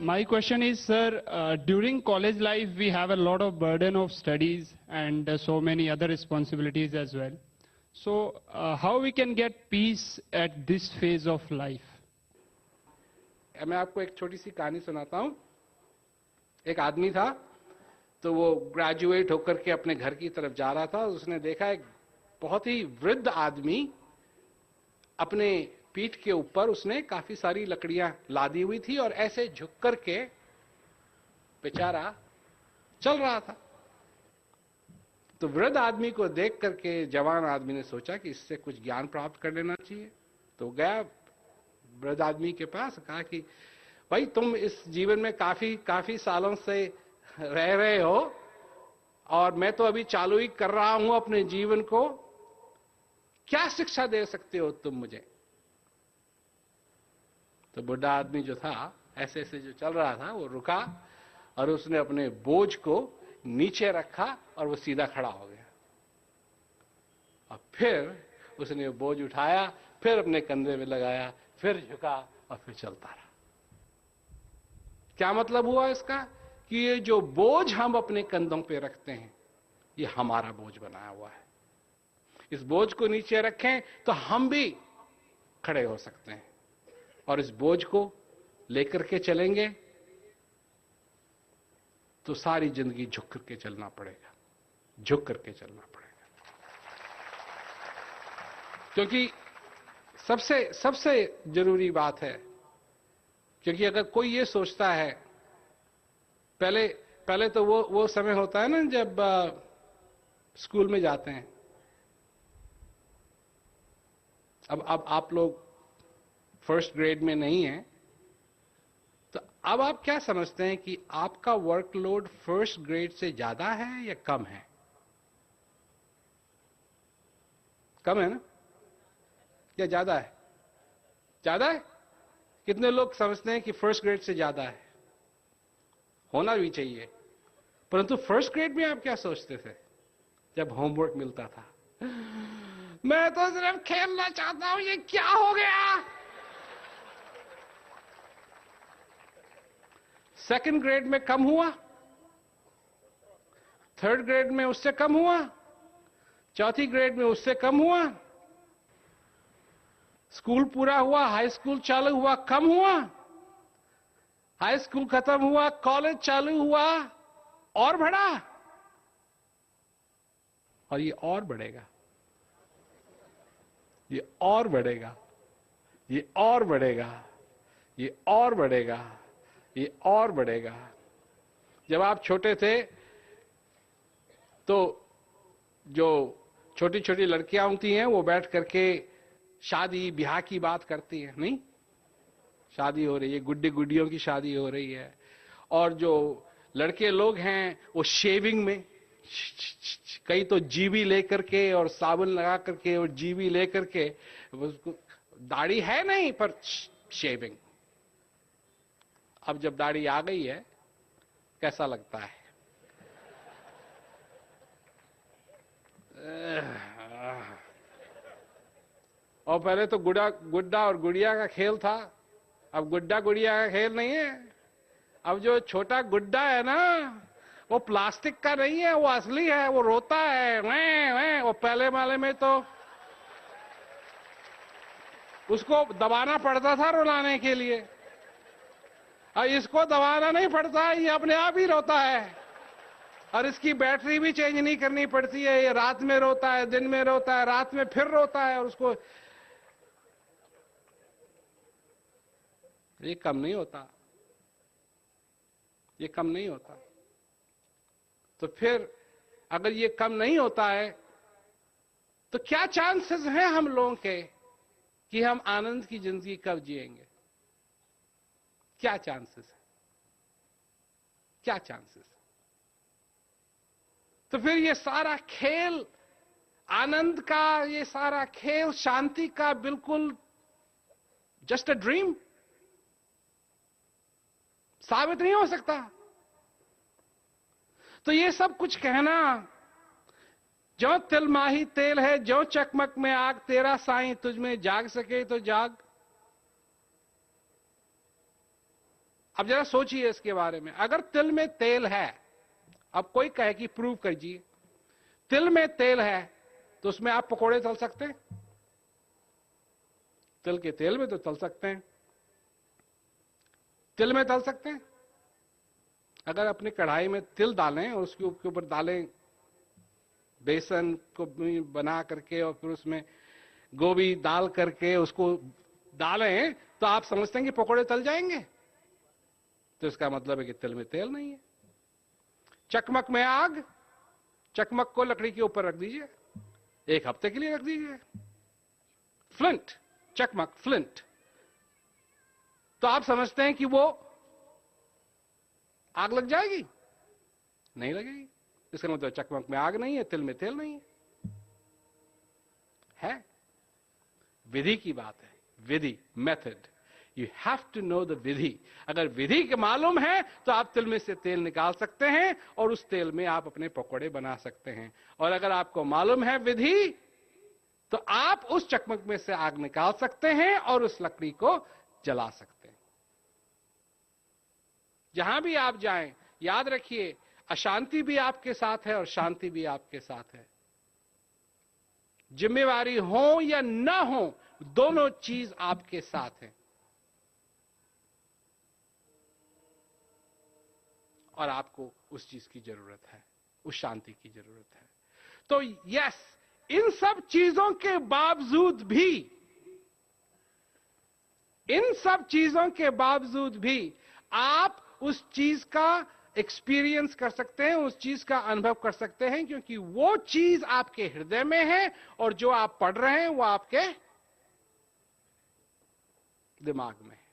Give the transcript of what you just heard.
My question is, sir, during college life, we have a lot of burden of studies and so many other responsibilities as well. So, how we can get peace at this phase of life? मैं आपको एक छोटी सी कहानी सुनाता हूँ। एक आदमी था, तो वो ग्रेजुएट होकर के अपने घर की तरफ जा रहा था। उसने देखा एक बहुत ही वृद्ध आदमी अपने पीठ के ऊपर उसने काफी सारी लकड़ियां लादी हुई थी और ऐसे झुक करके बेचारा चल रहा था। तो वृद्ध आदमी को देख करके जवान आदमी ने सोचा कि इससे कुछ ज्ञान प्राप्त कर लेना चाहिए। तो गया वृद्ध आदमी के पास, कहा कि भाई तुम इस जीवन में काफी सालों से रह रहे हो और मैं तो अभी चालू ही कर रहा हूं अपने जीवन को, क्या शिक्षा दे सकते हो तुम मुझे? तो बुढ़ा आदमी जो था ऐसे ऐसे जो चल रहा था वो रुका और उसने अपने बोझ को नीचे रखा और वो सीधा खड़ा हो गया। और फिर उसने बोझ उठाया, फिर अपने कंधे में लगाया, फिर झुका और फिर चलता रहा। क्या मतलब हुआ इसका? कि ये जो बोझ हम अपने कंधों पे रखते हैं ये हमारा बोझ बनाया हुआ है। इस बोझ को नीचे रखें तो हम भी खड़े हो सकते हैं और इस बोझ को लेकर के चलेंगे तो सारी जिंदगी झुक करके चलना पड़ेगा, झुक करके चलना पड़ेगा। क्योंकि सबसे जरूरी बात है, क्योंकि अगर कोई ये सोचता है, पहले तो वो समय होता है ना जब स्कूल में जाते हैं। अब आप लोग फर्स्ट ग्रेड में नहीं है, तो अब आप क्या समझते हैं कि आपका वर्कलोड फर्स्ट ग्रेड से ज्यादा है या कम है? कम है ना, या ज्यादा है? ज्यादा है। कितने लोग समझते हैं कि फर्स्ट ग्रेड से ज्यादा है? होना भी चाहिए। परंतु फर्स्ट ग्रेड में आप क्या सोचते थे जब होमवर्क मिलता था? मैं तो सिर्फ खेलना चाहता हूं, ये क्या हो गया? सेकंड ग्रेड में कम हुआ, थर्ड ग्रेड में उससे कम हुआ, चौथी ग्रेड में उससे कम हुआ, स्कूल पूरा हुआ, हाई स्कूल चालू हुआ, कम हुआ, हाई स्कूल खत्म हुआ, कॉलेज चालू हुआ और बढ़ा, और ये और बढ़ेगा, ये और बढ़ेगा, ये और बढ़ेगा, ये और बढ़ेगा, ये और बढ़ेगा। जब आप छोटे थे तो जो छोटी छोटी लड़कियां होती हैं वो बैठ करके शादी ब्याह की बात करती हैं, नहीं? शादी हो रही है, गुड्डी गुड्डियों की शादी हो रही है, और जो लड़के लोग हैं वो शेविंग में, कई तो जीवी लेकर के और साबुन लगा करके और जीवी लेकर के, दाढ़ी है नहीं पर शेविंग। अब जब दाढ़ी आ गई है कैसा लगता है? और पहले तो गुड्डा और गुड़िया का खेल था, अब गुड्डा गुड़िया का खेल नहीं है। अब जो छोटा गुड्डा है ना वो प्लास्टिक का नहीं है, वो असली है, वो रोता है वै। वो पहले वाले में तो उसको दबाना पड़ता था रुलाने के लिए, और इसको दबाना नहीं पड़ता, ये अपने आप ही रोता है। और इसकी बैटरी भी चेंज नहीं करनी पड़ती है, ये रात में रोता है, दिन में रोता है, रात में फिर रोता है, और उसको ये कम नहीं होता, ये कम नहीं होता। तो फिर अगर ये कम नहीं होता है तो क्या चांसेस हैं हम लोगों के कि हम आनंद की जिंदगी कब जिएंगे? क्या चांसेस है? क्या चांसेस? तो फिर ये सारा खेल आनंद का, ये सारा खेल शांति का बिल्कुल जस्ट अ ड्रीम साबित नहीं हो सकता। तो ये सब कुछ कहना, जो तिल माही तेल है, जो चकमक में आग, तेरा साईं तुझ में जाग सके तो जाग। अब जरा सोचिए इसके बारे में, अगर तिल में तेल है, अब कोई कहे कि प्रूव कीजिए, तिल में तेल है तो उसमें आप पकोड़े तल सकते हैं? तिल के तेल में तो तल सकते हैं, तिल में तल सकते हैं। अगर अपनी कढ़ाई में तिल डालें और उसके ऊपर डालें बेसन को बना करके और फिर उसमें गोभी डाल करके उसको डालें, तो आप समझते हैं कि पकोड़े तल जाएंगे? तो इसका मतलब है कि तिल में तेल नहीं है। चकमक में आग, चकमक को लकड़ी के ऊपर रख दीजिए, 1 हफ्ते के लिए रख दीजिए। फ्लिंट, चकमक, फ्लिंट, तो आप समझते हैं कि वो आग लग जाएगी? नहीं लगेगी। इसका मतलब चकमक में आग नहीं है, तिल में तेल नहीं है। विधि की बात है, विधि, method. You have to know the विधि। अगर विधि के मालूम है तो आप तिल में से तेल निकाल सकते हैं और उस तेल में आप अपने पकोड़े बना सकते हैं। और अगर आपको मालूम है विधि, तो आप उस चकमक में से आग निकाल सकते हैं और उस लकड़ी को जला सकते हैं। जहां भी आप जाएं, याद रखिए, अशांति भी आपके साथ है और शांति भी आपके साथ है। जिम्मेवारी हो या ना हो, दोनों चीज आपके साथ है और आपको उस चीज की जरूरत है, उस शांति की जरूरत है। तो यस, इन सब चीजों के बावजूद भी, इन सब चीजों के बावजूद भी आप उस चीज का एक्सपीरियंस कर सकते हैं, उस चीज का अनुभव कर सकते हैं, क्योंकि वो चीज आपके हृदय में है और जो आप पढ़ रहे हैं वो आपके दिमाग में है।